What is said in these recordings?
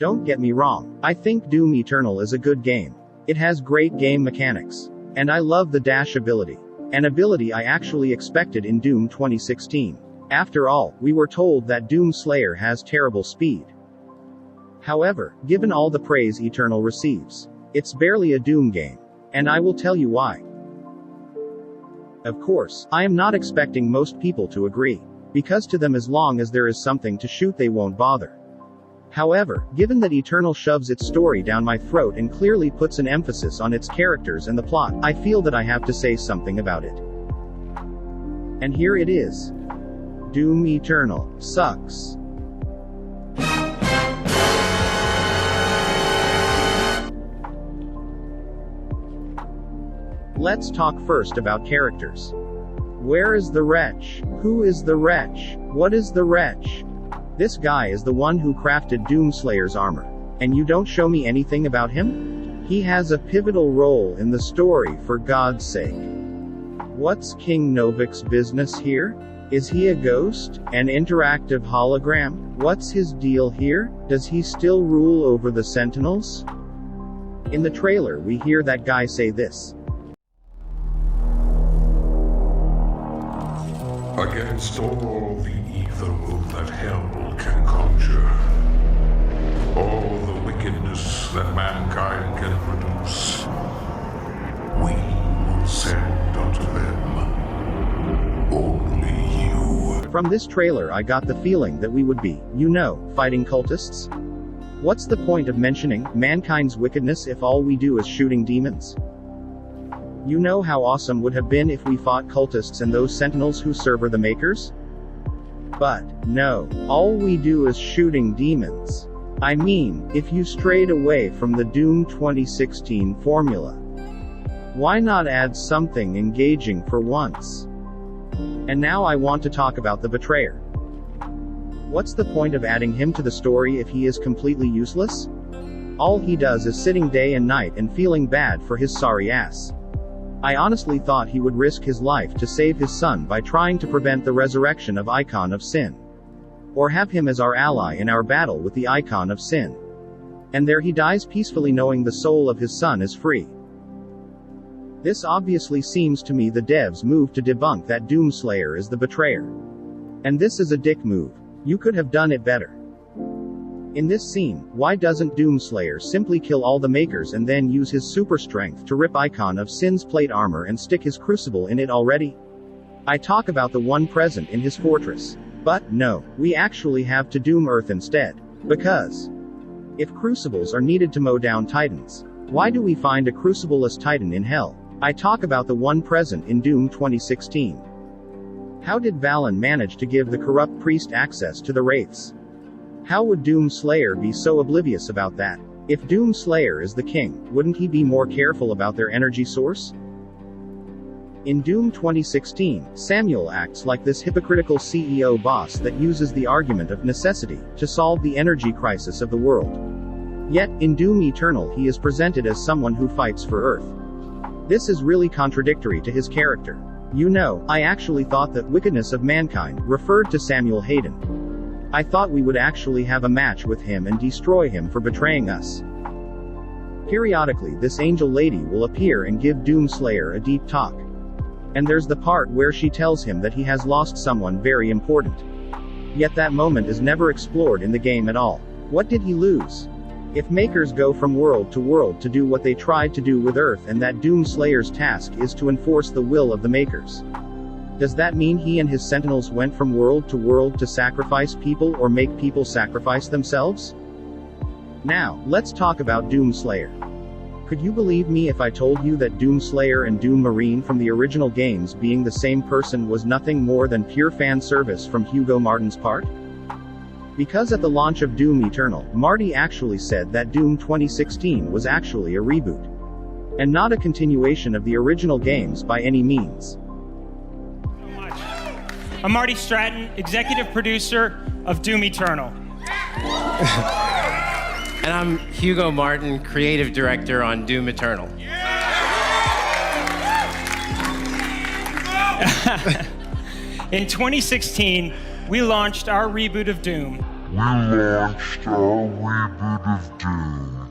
Don't get me wrong, I think Doom Eternal is a good game. It has great game mechanics. And I love the dash ability. An ability I actually expected in Doom 2016. After all, we were told that Doom Slayer has terrible speed. However, given all the praise Eternal receives, it's barely a Doom game. And I will tell you why. Of course, I am not expecting most people to agree. Because to them as long as there is something to shoot they won't bother. However, given that Eternal shoves its story down my throat and clearly puts an emphasis on its characters and the plot, I feel that I have to say something about it. And here it is. Doom Eternal sucks. Let's talk first about characters. Where is the wretch? Who is the wretch? What is the wretch? This guy is the one who crafted Doomslayer's armor. And you don't show me anything about him? He has a pivotal role in the story, for God's sake. What's King Novik's business here? Is he a ghost? An interactive hologram? What's his deal here? Does he still rule over the Sentinels? In the trailer we hear that guy say this. Against all the evil that hell can conjure, all the wickedness that mankind can produce, we will send unto them only you. From this trailer I got the feeling that we would be, fighting cultists? What's the point of mentioning mankind's wickedness if all we do is shooting demons? You know how awesome would have been if we fought cultists and those sentinels who serve the Maykrs? But, no, all we do is shooting demons. I mean, if you strayed away from the Doom 2016 formula, why not add something engaging for once? And now I want to talk about the Betrayer. What's the point of adding him to the story if he is completely useless? All he does is sitting day and night and feeling bad for his sorry ass. I honestly thought he would risk his life to save his son by trying to prevent the resurrection of Icon of Sin. Or have him as our ally in our battle with the Icon of Sin. And there he dies peacefully knowing the soul of his son is free. This obviously seems to me the devs' move to debunk that Doomslayer is the Betrayer. And this is a dick move. You could have done it better. In this scene, why doesn't Doomslayer simply kill all the Maykrs and then use his super strength to rip Icon of Sin's plate armor and stick his crucible in it already? I talk about the one present in his fortress. But, no, we actually have to doom Earth instead. Because if crucibles are needed to mow down titans, why do we find a crucible-less titan in hell? I talk about the one present in Doom 2016. How did Valen manage to give the corrupt priest access to the wraiths? How would Doomslayer be so oblivious about that? If Doomslayer is the king, wouldn't he be more careful about their energy source? In Doom 2016, Samuel acts like this hypocritical CEO boss that uses the argument of necessity to solve the energy crisis of the world. Yet, in Doom Eternal he is presented as someone who fights for Earth. This is really contradictory to his character. I actually thought that wickedness of mankind referred to Samuel Hayden. I thought we would actually have a match with him and destroy him for betraying us. Periodically this angel lady will appear and give Doomslayer a deep talk. And there's the part where she tells him that he has lost someone very important. Yet that moment is never explored in the game at all. What did he lose? If Maykrs go from world to do what they tried to do with Earth and that Doomslayer's task is to enforce the will of the Maykrs, does that mean he and his sentinels went from world to sacrifice people or make people sacrifice themselves? Now, let's talk about Doomslayer. Could you believe me if I told you that Doomslayer and Doom Marine from the original games being the same person was nothing more than pure fan service from Hugo Martin's part? Because at the launch of Doom Eternal, Marty actually said that Doom 2016 was actually a reboot. And not a continuation of the original games by any means. I'm Marty Stratton, executive producer of Doom Eternal. And I'm Hugo Martin, creative director on Doom Eternal. In 2016, we launched our reboot of Doom, we launched our reboot of Doom.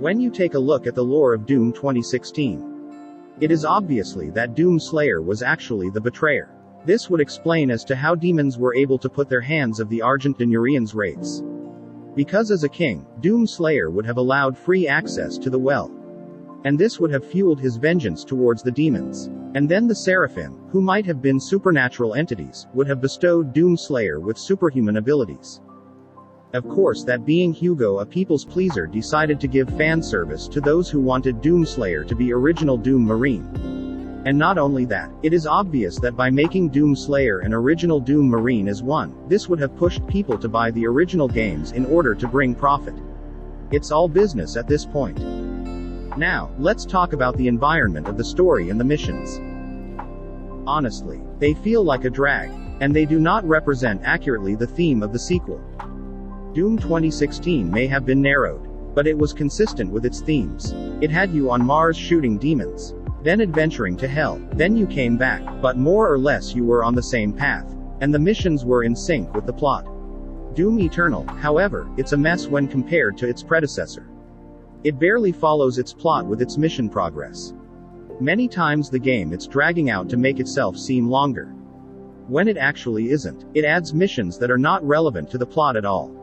When you take a look at the lore of Doom 2016, it is obviously that Doom Slayer was actually the betrayer. This would explain as to how demons were able to put their hands of the Argent Denurian's wraiths. Because as a king, Doom Slayer would have allowed free access to the well. And this would have fueled his vengeance towards the demons. And then the Seraphim, who might have been supernatural entities, would have bestowed Doom Slayer with superhuman abilities. Of course, that being Hugo, a people's pleaser, decided to give fan service to those who wanted Doom Slayer to be original Doom Marine. And not only that, it is obvious that by making Doom Slayer an original Doom Marine as one, this would have pushed people to buy the original games in order to bring profit. It's all business at this point. Now, let's talk about the environment of the story and the missions. Honestly, they feel like a drag, and they do not represent accurately the theme of the sequel. Doom 2016 may have been narrowed, but it was consistent with its themes. It had you on Mars shooting demons, then adventuring to hell, then you came back, but more or less you were on the same path, and the missions were in sync with the plot. Doom Eternal, however, it's a mess when compared to its predecessor. It barely follows its plot with its mission progress. Many times the game it's dragging out to make itself seem longer. When it actually isn't, it adds missions that are not relevant to the plot at all.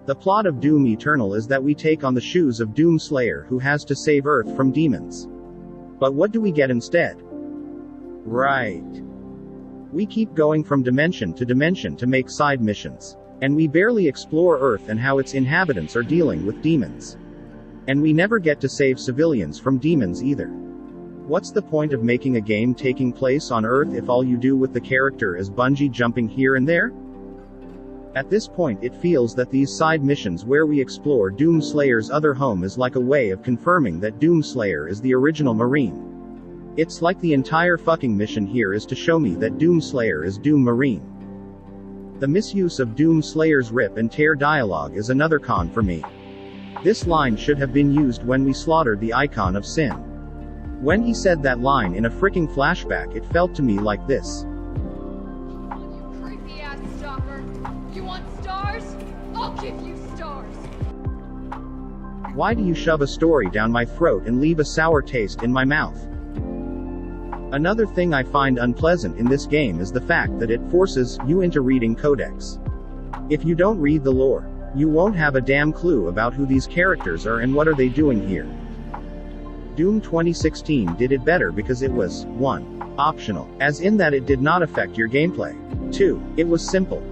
The plot of Doom Eternal is that we take on the shoes of Doom Slayer, who has to save Earth from demons. But what do we get instead? Right. We keep going from dimension to make side missions. And we barely explore Earth and how its inhabitants are dealing with demons. And we never get to save civilians from demons either. What's the point of making a game taking place on Earth if all you do with the character is bungee jumping here and there? At this point it feels that these side missions where we explore Doom Slayer's other home is like a way of confirming that Doom Slayer is the original Marine. It's like the entire fucking mission here is to show me that Doom Slayer is Doom Marine. The misuse of Doom Slayer's rip and tear dialogue is another con for me. This line should have been used when we slaughtered the icon of sin. When he said that line in a fricking flashback, it felt to me like this. You creepy ass stalker. You want stars? I'll give you stars. Why do you shove a story down my throat and leave a sour taste in my mouth? Another thing I find unpleasant in this game is the fact that it forces you into reading codex. If you don't read the lore, you won't have a damn clue about who these characters are and what are they doing here. Doom 2016 did it better because it was, 1. Optional, as in that it did not affect your gameplay. 2. It was simple.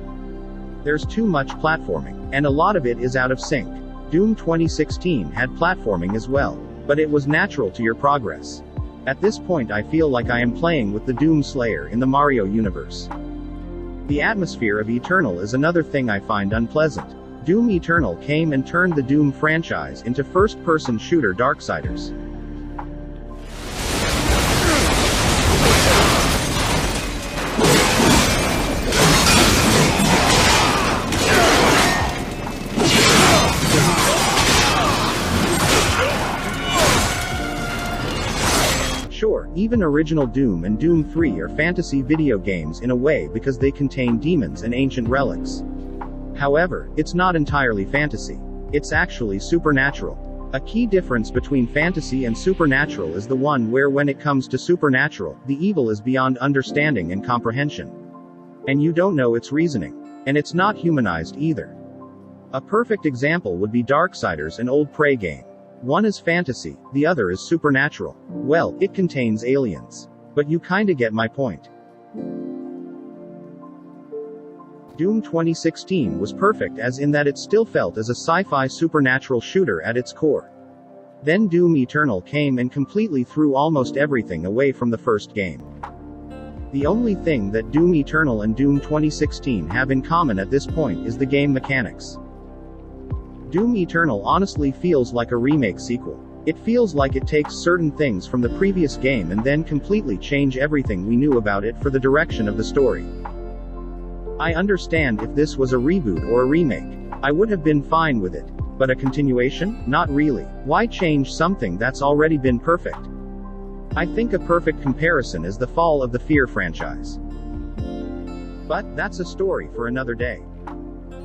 There's too much platforming, and a lot of it is out of sync. Doom 2016 had platforming as well, but it was natural to your progress. At this point I feel like I am playing with the Doom Slayer in the Mario universe. The atmosphere of Eternal is another thing I find unpleasant. Doom Eternal came and turned the Doom franchise into first-person shooter Darksiders. Sure, even original Doom and Doom 3 are fantasy video games in a way because they contain demons and ancient relics. However, it's not entirely fantasy. It's actually supernatural. A key difference between fantasy and supernatural is the one where when it comes to supernatural, the evil is beyond understanding and comprehension. And you don't know its reasoning. And it's not humanized either. A perfect example would be Darksiders, an old Prey game. One is fantasy, the other is supernatural. Well, it contains aliens. But you kinda get my point. Doom 2016 was perfect as in that it still felt as a sci-fi supernatural shooter at its core. Then Doom Eternal came and completely threw almost everything away from the first game. The only thing that Doom Eternal and Doom 2016 have in common at this point is the game mechanics. Doom Eternal honestly feels like a remake sequel. It feels like it takes certain things from the previous game and then completely change everything we knew about it for the direction of the story. I understand if this was a reboot or a remake. I would have been fine with it. But a continuation? Not really. Why change something that's already been perfect? I think a perfect comparison is the fall of the Fear franchise. But, that's a story for another day.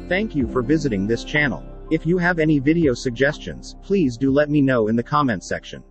Thank you for visiting this channel. If you have any video suggestions, please do let me know in the comment section.